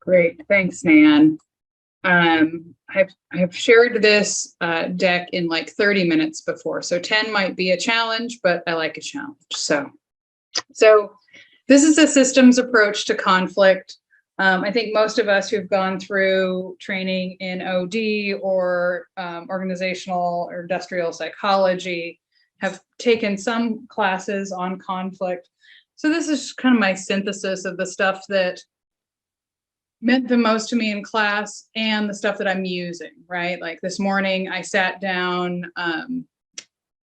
Great, thanks, Nan. I've shared this deck in like 30 minutes before, so 10 might be a challenge, but I like a challenge. So this is a systems approach to conflict. I think most of us who've gone through training in OD or organizational or industrial psychology have taken some classes on conflict. So this is kind of my synthesis of the stuff that meant the most to me in class and the stuff that I'm using, right? Like this morning, I sat down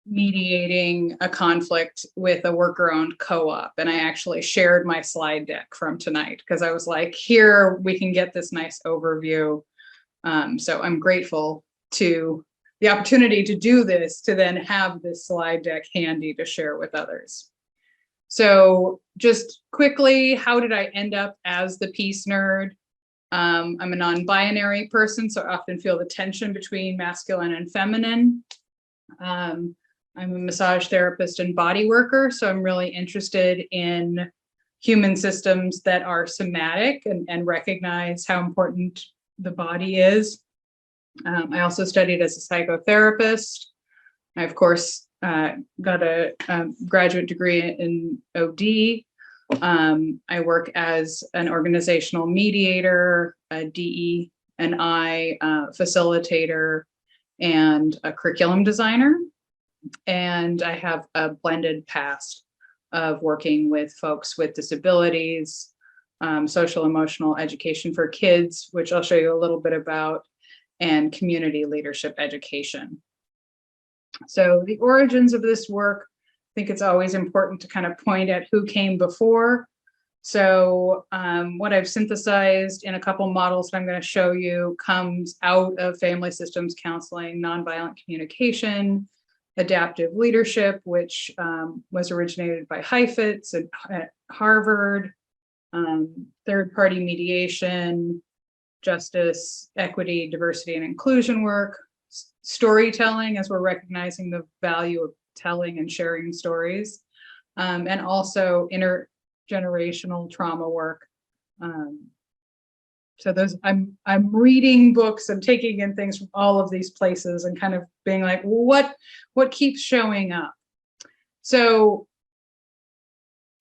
mediating a conflict with a worker-owned co-op, and I actually shared my slide deck from tonight because I was like, here we can get this nice overview. So I'm grateful to the opportunity to do this, to then have this slide deck handy to share with others. So just quickly, how did I end up as the peace nerd? I'm a non-binary person, so I often feel the tension between masculine and feminine. I'm a massage therapist and body worker, so I'm really interested in human systems that are somatic and recognize how important the body is. I also studied as a psychotherapist. I, of course, got a graduate degree in OD. I work as an organizational mediator, a DE&I facilitator, and a curriculum designer. And I have a blended past of working with folks with disabilities, social emotional education for kids, which I'll show you a little bit about, and community leadership education. So the origins of this work, I think it's always important to kind of point at who came before. So what I've synthesized in a couple models that I'm going to show you comes out of family systems counseling, nonviolent communication, adaptive leadership, which was originated by Heifetz at Harvard, third-party mediation, justice, equity, diversity, and inclusion work, storytelling, as we're recognizing the value of telling and sharing stories, and also intergenerational trauma work. So those, I'm reading books and taking in things from all of these places and kind of being like, what keeps showing up? So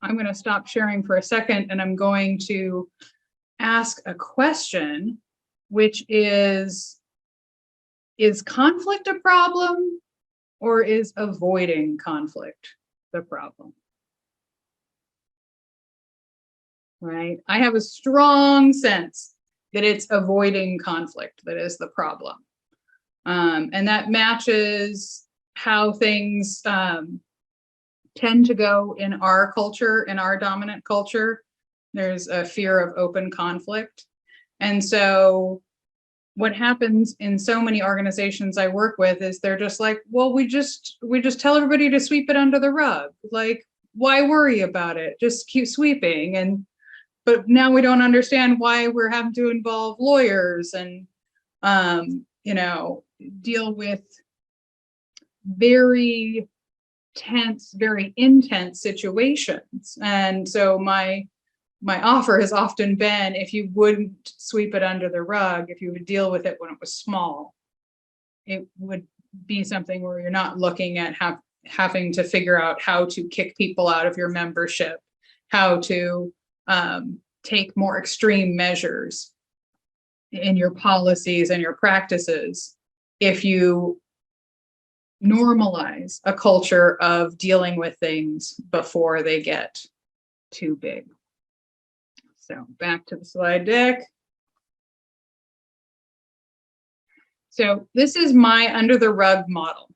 I'm going to stop sharing for a second, and I'm going to ask a question, which is conflict a problem, or is avoiding conflict the problem? Right? I have a strong sense that it's avoiding conflict that is the problem. And that matches how things tend to go in our culture, in our dominant culture. There's a fear of open conflict. And so what happens in so many organizations I work with is they're just like, well, we just tell everybody to sweep it under the rug. Like, why worry about it? Just keep sweeping. But now we don't understand why we're having to involve lawyers and, you know, deal with very tense, very intense situations. And so my offer has often been, if you wouldn't sweep it under the rug, if you would deal with it when it was small, it would be something where you're not looking at having to figure out how to kick people out of your membership, how to take more extreme measures in your policies and your practices. If you normalize a culture of dealing with things before they get too big. So back to the slide deck. So this is my under the rug model.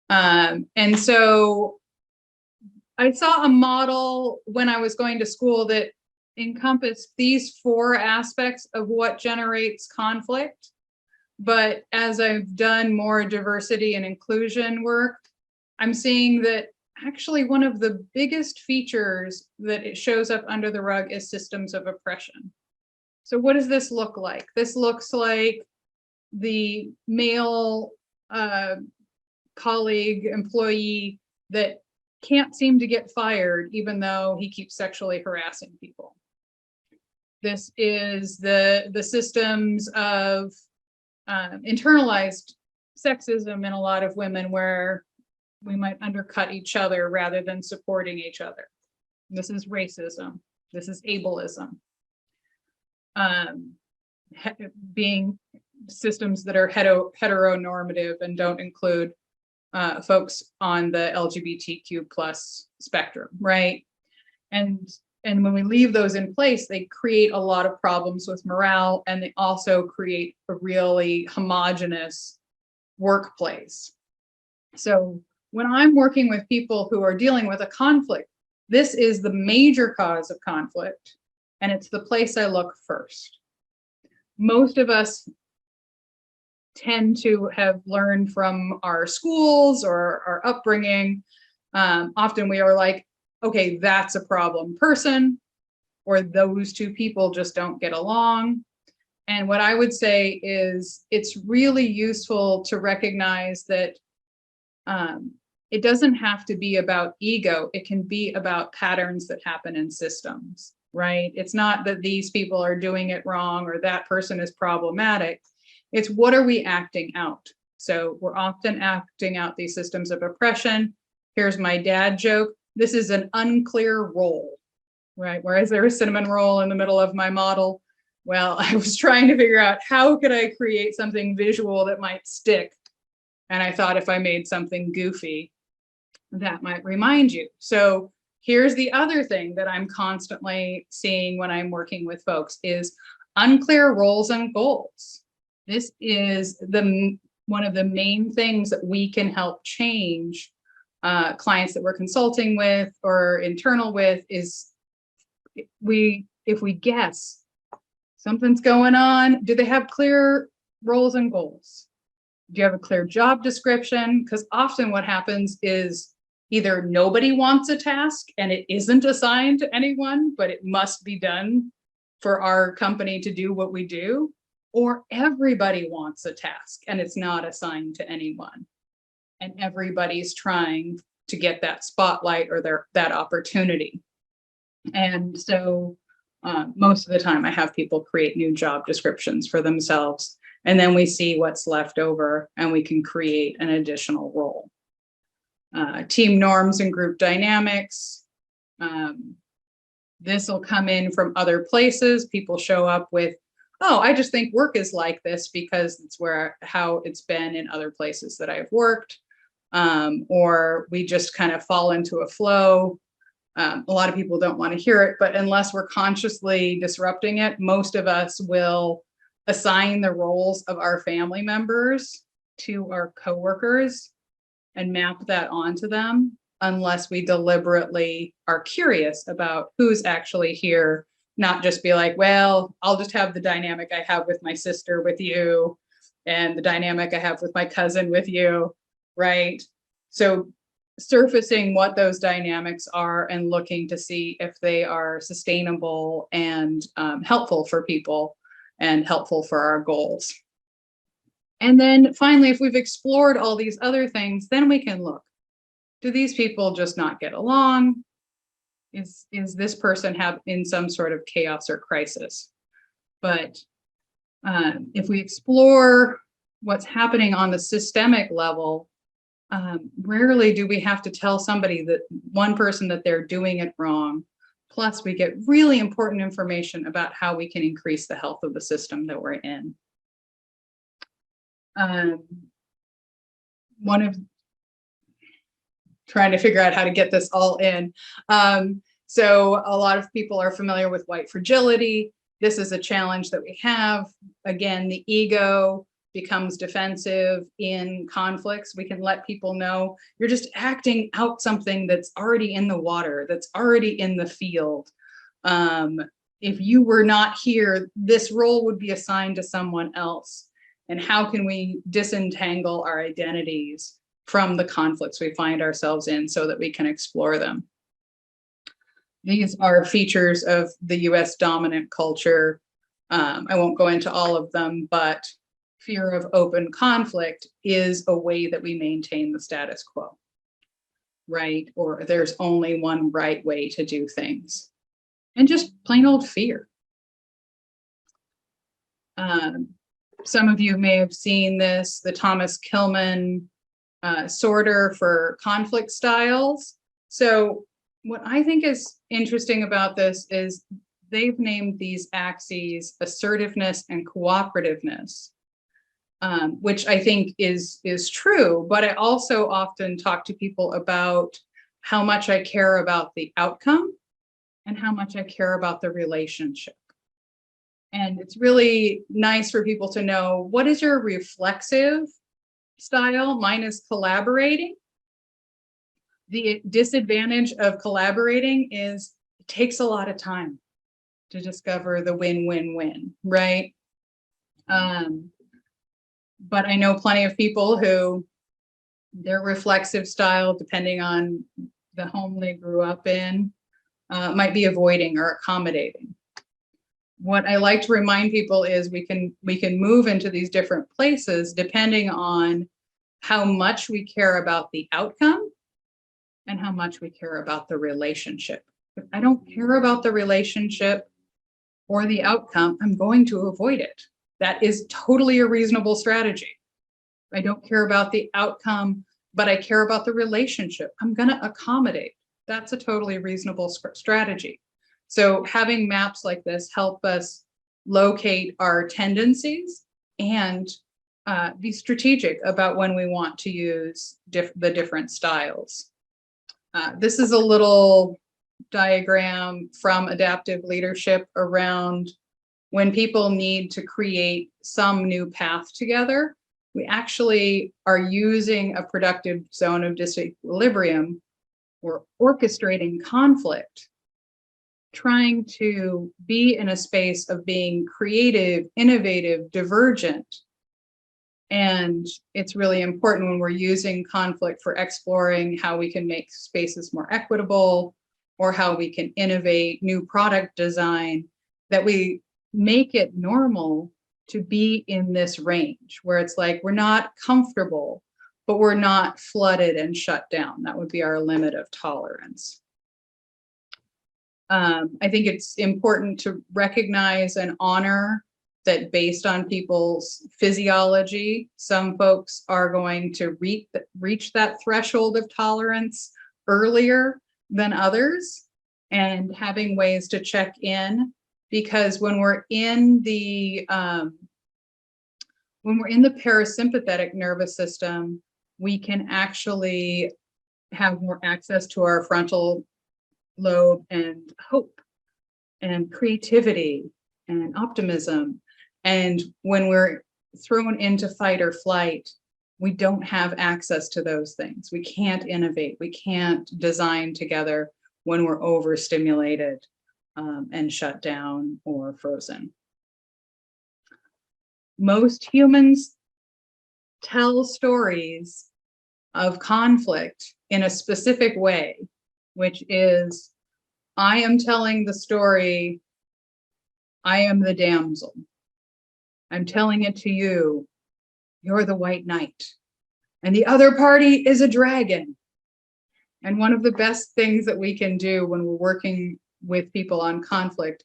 And so I saw a model when I was going to school that encompassed these 4 aspects of what generates conflict. But as I've done more diversity and inclusion work, I'm seeing that actually one of the biggest features that it shows up under the rug is systems of oppression. So what does this look like? This looks like the male colleague, employee that can't seem to get fired even though he keeps sexually harassing people. This is the systems of internalized sexism in a lot of women, where we might undercut each other rather than supporting each other. This is racism. This is ableism. Being systems that are heteronormative and don't include folks on the LGBTQ plus spectrum, right? And when we leave those in place, they create a lot of problems with morale, and they also create a really homogenous workplace. So when I'm working with people who are dealing with a conflict, this is the major cause of conflict, and it's the place I look first. Most of us tend to have learned from our schools or our upbringing. Often we are like, okay, that's a problem person, or those two people just don't get along. And what I would say is it's really useful to recognize that it doesn't have to be about ego. It can be about patterns that happen in systems, right? It's not that these people are doing it wrong or that person is problematic. It's what are we acting out? So we're often acting out these systems of oppression. Here's my dad joke. This is an unclear role, right? Whereas there was cinnamon roll in the middle of my model. Well, I was trying to figure out how could I create something visual that might stick. And I thought if I made something goofy, that might remind you. So here's the other thing that I'm constantly seeing when I'm working with folks is unclear roles and goals. This is one of the main things that we can help change clients that we're consulting with or internal with is if we guess something's going on, do they have clear roles and goals? Do you have a clear job description? Because often what happens is either nobody wants a task and it isn't assigned to anyone, but it must be done for our company to do what we do, or everybody wants a task and it's not assigned to anyone. And everybody's trying to get that spotlight or that opportunity. And so most of the time I have people create new job descriptions for themselves, and then we see what's left over and we can create an additional role. Team norms and group dynamics. This will come in from other places. People show up with, oh, I just think work is like this because it's how it's been in other places that I've worked. Or we just kind of fall into a flow. A lot of people don't want to hear it, but unless we're consciously disrupting it, most of us will assign the roles of our family members to our coworkers and map that onto them, unless we deliberately are curious about who's actually here, not just be like, well, I'll just have the dynamic I have with my sister with you, and the dynamic I have with my cousin with you, right? So surfacing what those dynamics are and looking to see if they are sustainable and helpful for people and helpful for our goals. And then finally, if we've explored all these other things, then we can look, do these people just not get along? Is this person in some sort of chaos or crisis? But if we explore what's happening on the systemic level, rarely do we have to tell somebody that one person that they're doing it wrong. Plus, we get really important information about how we can increase the health of the system that we're in. One of trying to figure out how to get this all in. So a lot of people are familiar with white fragility. This is a challenge that we have. Again, the ego becomes defensive in conflicts. We can let people know you're just acting out something that's already in the water, that's already in the field. If you were not here, this role would be assigned to someone else. And how can we disentangle our identities from the conflicts we find ourselves in so that we can explore them? These are features of the US dominant culture. I won't go into all of them, but fear of open conflict is a way that we maintain the status quo, right? Or there's only one right way to do things. And just plain old fear. Some of you may have seen this, the Thomas Kilmann sorter for conflict styles. So what I think is interesting about this is they've named these axes assertiveness and cooperativeness, which I think is true, but I also often talk to people about how much I care about the outcome and how much I care about the relationship. And it's really nice for people to know, what is your reflexive style? Mine is collaborating. The disadvantage of collaborating is it takes a lot of time to discover the win-win-win, right? But I know plenty of people who their reflexive style, depending on the home they grew up in, might be avoiding or accommodating. What I like to remind people is we can move into these different places depending on how much we care about the outcome and how much we care about the relationship. If I don't care about the relationship or the outcome, I'm going to avoid it. That is totally a reasonable strategy. I don't care about the outcome, but I care about the relationship. I'm going to accommodate. That's a totally reasonable strategy. So having maps like this help us locate our tendencies and be strategic about when we want to use the different styles. This is a little diagram from adaptive leadership around when people need to create some new path together. We actually are using a productive zone of disequilibrium or orchestrating conflict, trying to be in a space of being creative, innovative, divergent. And it's really important when we're using conflict for exploring how we can make spaces more equitable or how we can innovate new product design, that we make it normal to be in this range where it's like we're not comfortable, but we're not flooded and shut down. That would be our limit of tolerance. I think it's important to recognize and honor that based on people's physiology, some folks are going to reach that threshold of tolerance earlier than others, and having ways to check in, because when we're in the parasympathetic nervous system, we can actually have more access to our frontal lobe and hope and creativity and optimism. And when we're thrown into fight or flight, we don't have access to those things. We can't innovate. We can't design together when we're overstimulated and shut down or frozen. Most humans tell stories of conflict in a specific way, which is, I am telling the story, I am the damsel. I'm telling it to you, you're the white knight. And the other party is a dragon. And one of the best things that we can do when we're working with people on conflict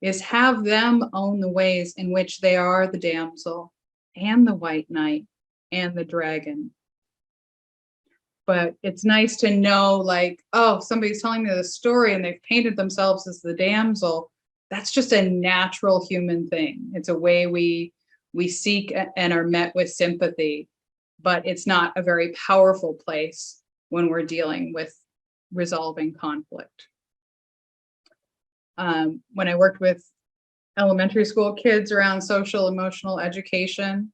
is have them own the ways in which they are the damsel and the white knight and the dragon. But it's nice to know, like, oh, somebody's telling me the story and they've painted themselves as the damsel. That's just a natural human thing. It's a way we seek and are met with sympathy, but it's not a very powerful place when we're dealing with resolving conflict. When I worked with elementary school kids around social emotional education,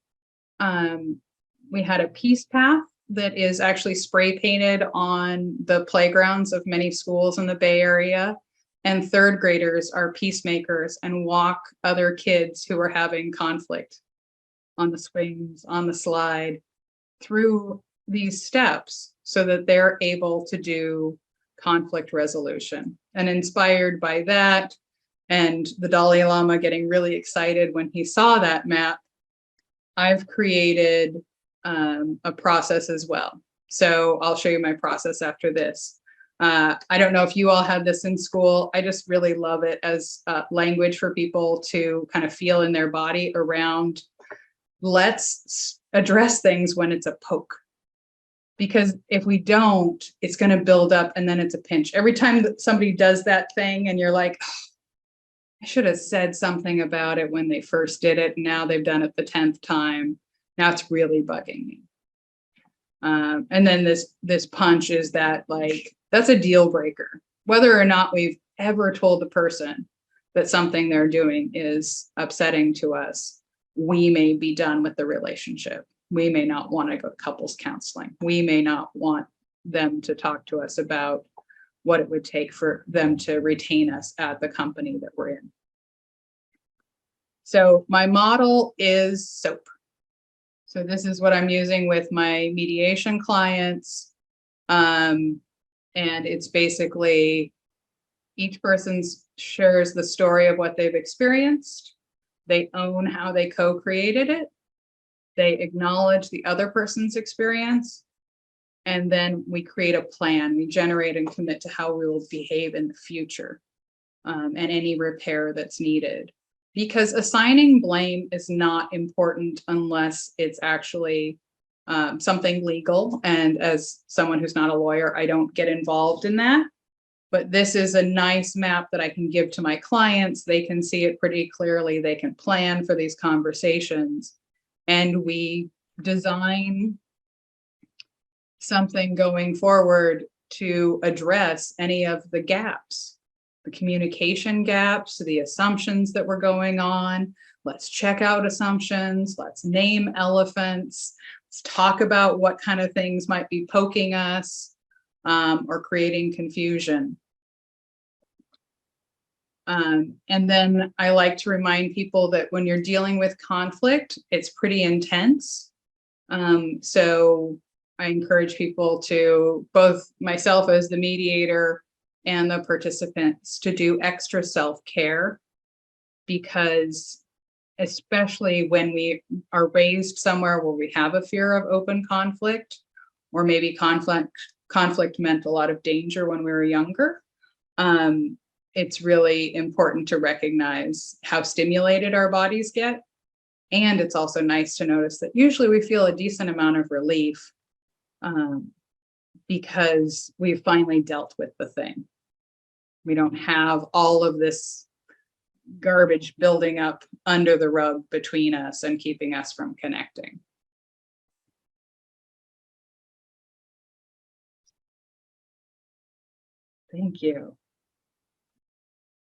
we had a peace path that is actually spray painted on the playgrounds of many schools in the Bay Area. And third graders are peacemakers and walk other kids who are having conflict on the swings, on the slide, through these steps so that they're able to do conflict resolution. And inspired by that, and the Dalai Lama getting really excited when he saw that map, I've created a process as well. So I'll show you my process after this. I don't know if you all had this in school. I just really love it as language for people to kind of feel in their body around, let's address things when it's a poke. Because if we don't, it's going to build up and then it's a pinch. Every time that somebody does that thing and you're like, oh, I should have said something about it when they first did it. And now they've done it the 10th time. Now it's really bugging me. And then this punch is that, like, that's a deal breaker. Whether or not we've ever told the person that something they're doing is upsetting to us, we may be done with the relationship. We may not want to go to couples counseling. We may not want them to talk to us about what it would take for them to retain us at the company that we're in. So my model is SOAP. So this is what I'm using with my mediation clients. And it's basically each person shares the story of what they've experienced. They own how they co-created it. They acknowledge the other person's experience. And then we create a plan. We generate and commit to how we will behave in the future, and any repair that's needed. Because assigning blame is not important unless it's actually something legal. And as someone who's not a lawyer, I don't get involved in that. But this is a nice map that I can give to my clients. They can see it pretty clearly. They can plan for these conversations. And we design something going forward to address any of the gaps, the communication gaps, the assumptions that were going on. Let's check out assumptions. Let's name elephants. Let's talk about what kind of things might be poking us or creating confusion. And then I like to remind people that when you're dealing with conflict, it's pretty intense. So I encourage people to, both myself as the mediator and the participants, to do extra self-care, because especially when we are raised somewhere where we have a fear of open conflict, or maybe conflict meant a lot of danger when we were younger, it's really important to recognize how stimulated our bodies get. And it's also nice to notice that usually we feel a decent amount of relief because we've finally dealt with the thing. We don't have all of this garbage building up under the rug between us and keeping us from connecting. Thank you.